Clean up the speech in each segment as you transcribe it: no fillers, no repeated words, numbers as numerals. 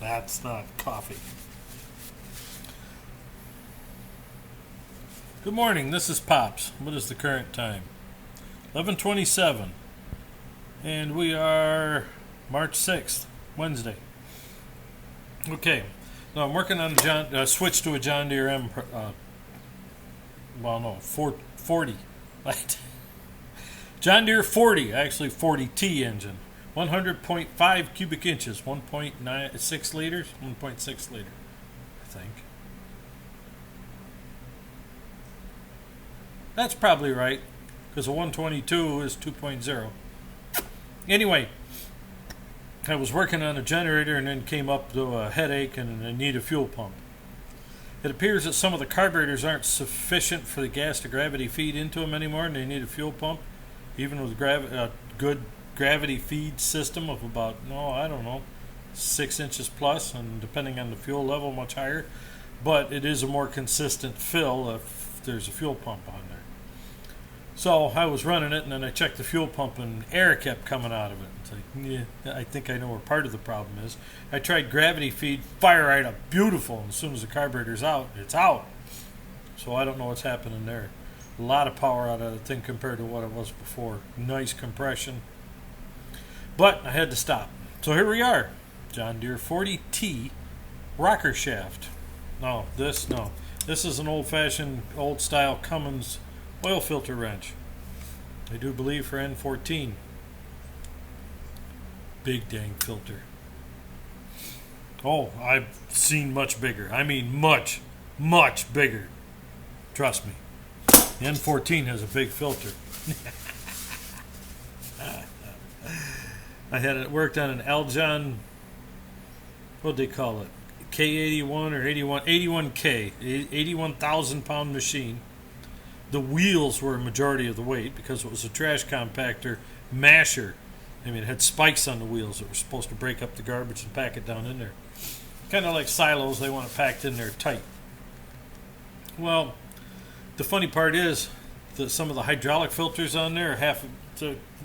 That's not coffee. Good morning, this is Pops. What is the current time? 11:27. And we are March 6th, Wednesday. Okay, now I'm working on a switch to a John Deere 40. Right. John Deere 40, actually 40T engine. 100.5 cubic inches, 1.96 liters, 1.6 liter, I think. That's probably right, because a 122 is 2.0. Anyway, I was working on a generator and then came up to a headache and I need a fuel pump. It appears that some of the carburetors aren't sufficient for the gas to gravity feed into them anymore, and they need a fuel pump, even with a good gravity feed system of about, 6 inches plus, and depending on the fuel level, much higher. But it is a more consistent fill if there's a fuel pump on there. So I was running it, and then I checked the fuel pump, and air kept coming out of it. It's like, yeah, I think I know where part of the problem is. I tried gravity feed, fire right up, beautiful, and as soon as the carburetor's out, it's out. So I don't know what's happening there. A lot of power out of the thing compared to what it was before. Nice compression. But I had to stop. So here we are. John Deere 40T rocker shaft. This is an old-fashioned, old-style Cummins oil filter wrench. I do believe for N14. Big dang filter. Oh, I've seen much bigger. I mean much, much bigger. Trust me. The N14 has a big filter. I had it worked on an Aljon, what'd they call it? K81 or 81K, 81,000 pound machine. The wheels were a majority of the weight because it was a trash compactor masher. I mean, it had spikes on the wheels that were supposed to break up the garbage and pack it down in there. Kind of like silos, they want it packed in there tight. Well, the funny part is that some of the hydraulic filters on there are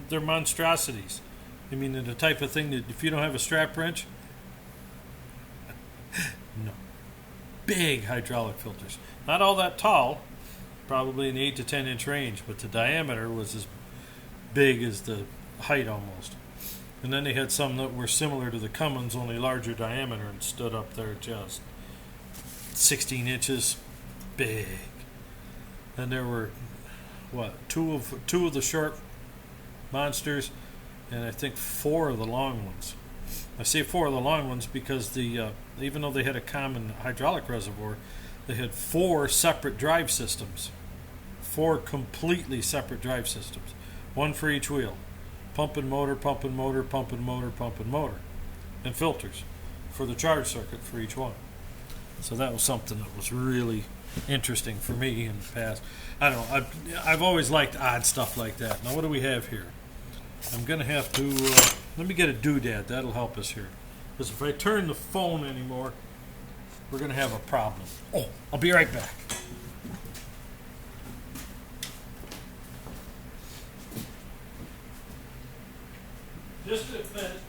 they're monstrosities. I mean, they're the type of thing that if you don't have a strap wrench, no. Big hydraulic filters. Not all that tall, probably in the 8 to 10 inch range, but the diameter was as big as the height almost. And then they had some that were similar to the Cummins, only larger diameter, and stood up there just 16 inches big. And there were two of the short monsters, and I think 4 of the long ones. I say 4 of the long ones because even though they had a common hydraulic reservoir, they had 4 separate drive systems. 4 completely separate drive systems. 1 for each wheel. Pump and motor, pump and motor, pump and motor, pump and motor. And filters for the charge circuit for each one. So that was something that was really interesting for me in the past. I don't know. I've always liked odd stuff like that. Now what do we have here? I'm going to have to, let me get a doodad. That'll help us here. Because if I turn the phone anymore, we're going to have a problem. Oh, I'll be right back. Just a minute.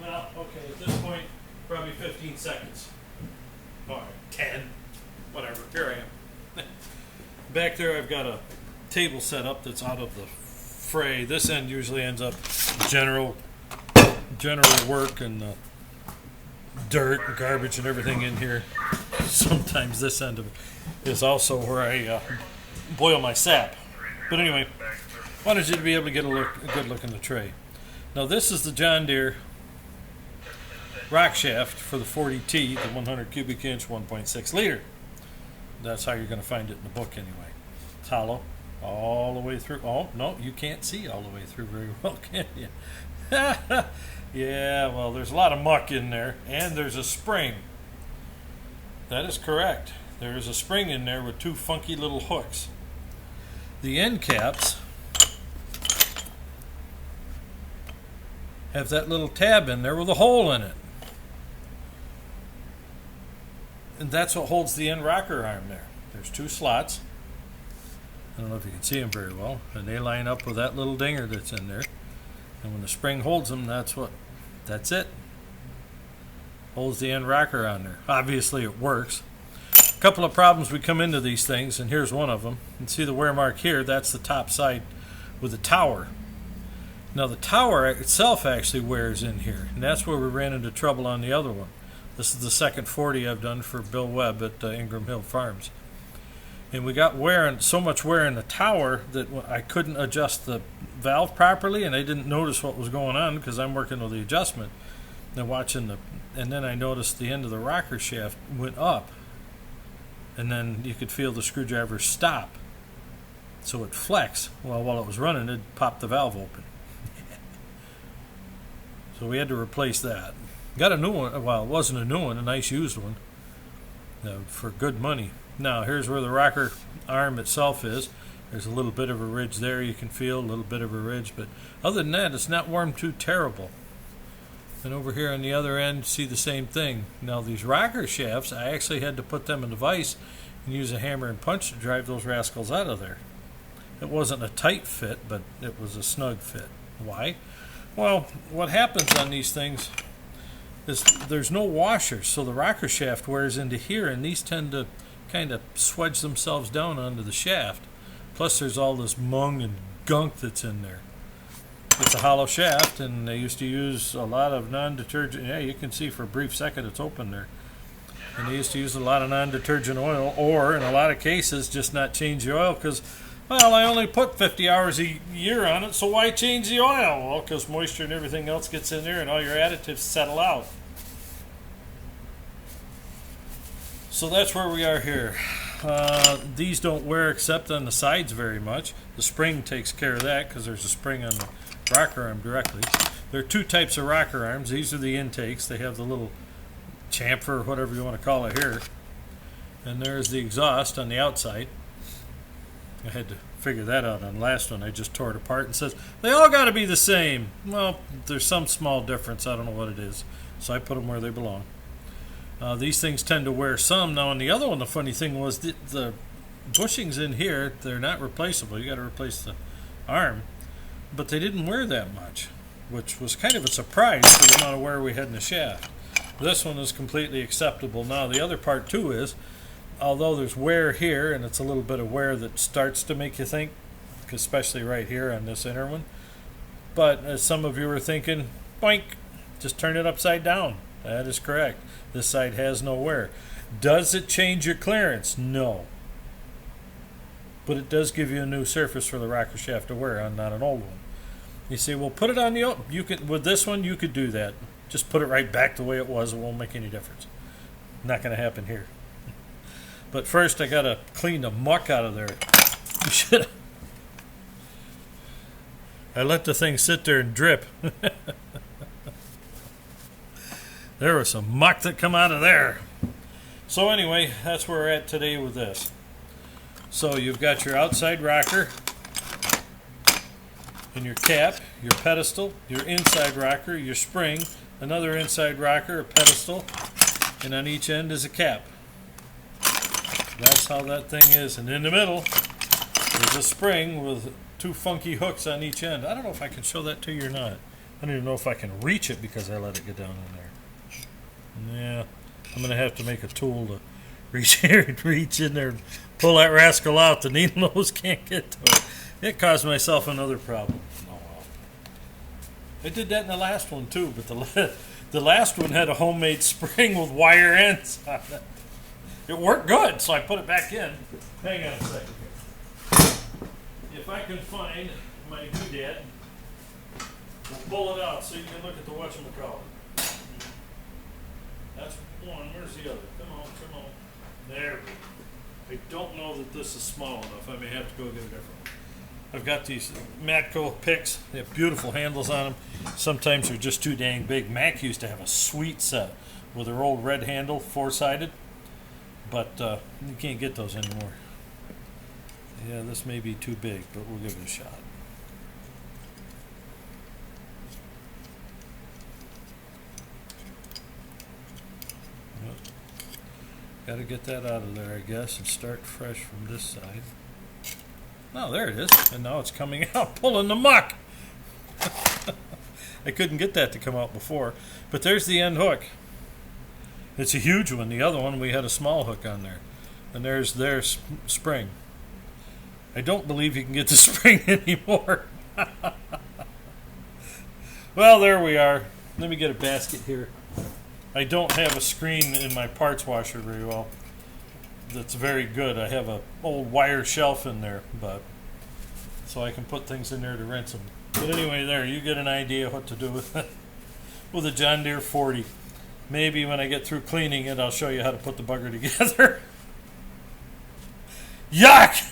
Well, okay, at this point, probably 15 seconds. All right, 10. Whatever, here I am. Back there I've got a table set up that's out of the fray. This end usually ends up general work and dirt and garbage and everything in here. Sometimes this end of it is also where I boil my sap. But anyway, wanted you to be able to get a good look in the tray. Now this is the John Deere rock shaft for the 40T, the 100 cubic inch, 1.6 liter. That's how you're going to find it in the book anyway. It's hollow all the way through. Oh, no, you can't see all the way through very well, can you? Yeah, well, there's a lot of muck in there, and there's a spring. That is correct. There is a spring in there with 2 funky little hooks. The end caps have that little tab in there with a hole in it. And that's what holds the end rocker arm there. There's 2 slots. I don't know if you can see them very well. And they line up with that little dinger that's in there. And when the spring holds them, that's it. Holds the end rocker on there. Obviously it works. A couple of problems we come into these things, and here's one of them. You can see the wear mark here. That's the top side with the tower. Now the tower itself actually wears in here, and that's where we ran into trouble on the other one. This is the second 40 I've done for Bill Webb at Ingram Hill Farms. And we got so much wear in the tower that I couldn't adjust the valve properly, and I didn't notice what was going on because I'm working with the adjustment and then I noticed the end of the rocker shaft went up, and then you could feel the screwdriver stop, so it flexed. Well, while it was running, it popped the valve open. So we had to replace that. Got a new one. Well, it wasn't a new one, a nice used one, for good money. Now here's where the rocker arm itself is. There's a little bit of a ridge there you can feel, a little bit of a ridge, but other than that, it's not worn too terrible. And over here on the other end, see the same thing. Now these rocker shafts, I actually had to put them in the vise and use a hammer and punch to drive those rascals out of there. It wasn't a tight fit, but it was a snug fit. Why? Well, what happens on these things is there's no washers, so the rocker shaft wears into here, and these tend to kind of swedge themselves down onto the shaft. Plus there's all this mung and gunk that's in there. It's a hollow shaft, and they used to use a lot of non-detergent. Yeah, you can see for a brief second it's open there. And they used to use a lot of non-detergent oil, or in a lot of cases just not change the oil because, well, I only put 50 hours a year on it, so why change the oil? Well, because moisture and everything else gets in there and all your additives settle out. So that's where we are here. These don't wear except on the sides very much. The spring takes care of that because there's a spring on the rocker arm directly. There are two types of rocker arms. These are the intakes. They have the little chamfer, or whatever you want to call it here. And there's the exhaust on the outside. I had to figure that out on the last one. I just tore it apart and says, they all got to be the same. Well, there's some small difference. I don't know what it is. So I put them where they belong. These things tend to wear some. Now on the other one, the funny thing was the bushings in here, they're not replaceable. You got to replace the arm. But they didn't wear that much, which was kind of a surprise for the amount of wear we had in the shaft. This one is completely acceptable. Now the other part too is, although there's wear here, and it's a little bit of wear that starts to make you think, especially right here on this inner one, but as some of you were thinking, boink, just turn it upside down. That is correct. This side has no wear. Does it change your clearance? No. But it does give you a new surface for the rocker shaft to wear on, not an old one. You say, well, put it on the old. You could, with this one, you could do that. Just put it right back the way it was. It won't make any difference. Not going to happen here. But first, I got to clean the muck out of there. You should. I let the thing sit there and drip. There was some muck that come out of there. So anyway, that's where we're at today with this. So you've got your outside rocker and your cap, your pedestal, your inside rocker, your spring, another inside rocker, a pedestal, and on each end is a cap. That's how that thing is. And in the middle, there's a spring with two funky hooks on each end. I don't know if I can show that to you or not. I don't even know if I can reach it because I let it get down in there. Yeah, I'm going to have to make a tool to reach here and reach in there and pull that rascal out. The needle nose can't get to it. It caused myself another problem. Oh, well. I did that in the last one too, but the last one had a homemade spring with wire ends on it. It worked good, so I put it back in. Hang on a second here. If I can find my doodad, we'll pull it out so you can look at the whatchamacallit. That's one. Where's the other? Come on, come on. There we go. I don't know that this is small enough. I may have to go get a different one. I've got these Matco picks. They have beautiful handles on them. Sometimes they're just too dang big. Mac used to have a sweet set with their old red handle, four-sided. But you can't get those anymore. Yeah, this may be too big, but we'll give it a shot. Got to get that out of there, I guess, and start fresh from this side. Oh, there it is. And now it's coming out, pulling the muck. I couldn't get that to come out before. But there's the end hook. It's a huge one. The other one, we had a small hook on there. And there's their spring. I don't believe you can get the spring anymore. Well, there we are. Let me get a basket here. I don't have a screen in my parts washer very well. That's very good. I have a old wire shelf in there, but so I can put things in there to rinse them. But anyway, there, you get an idea what to do with it. With a John Deere 40. Maybe when I get through cleaning it, I'll show you how to put the bugger together. Yuck!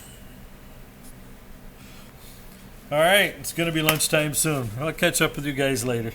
All right, it's going to be lunchtime soon. I'll catch up with you guys later.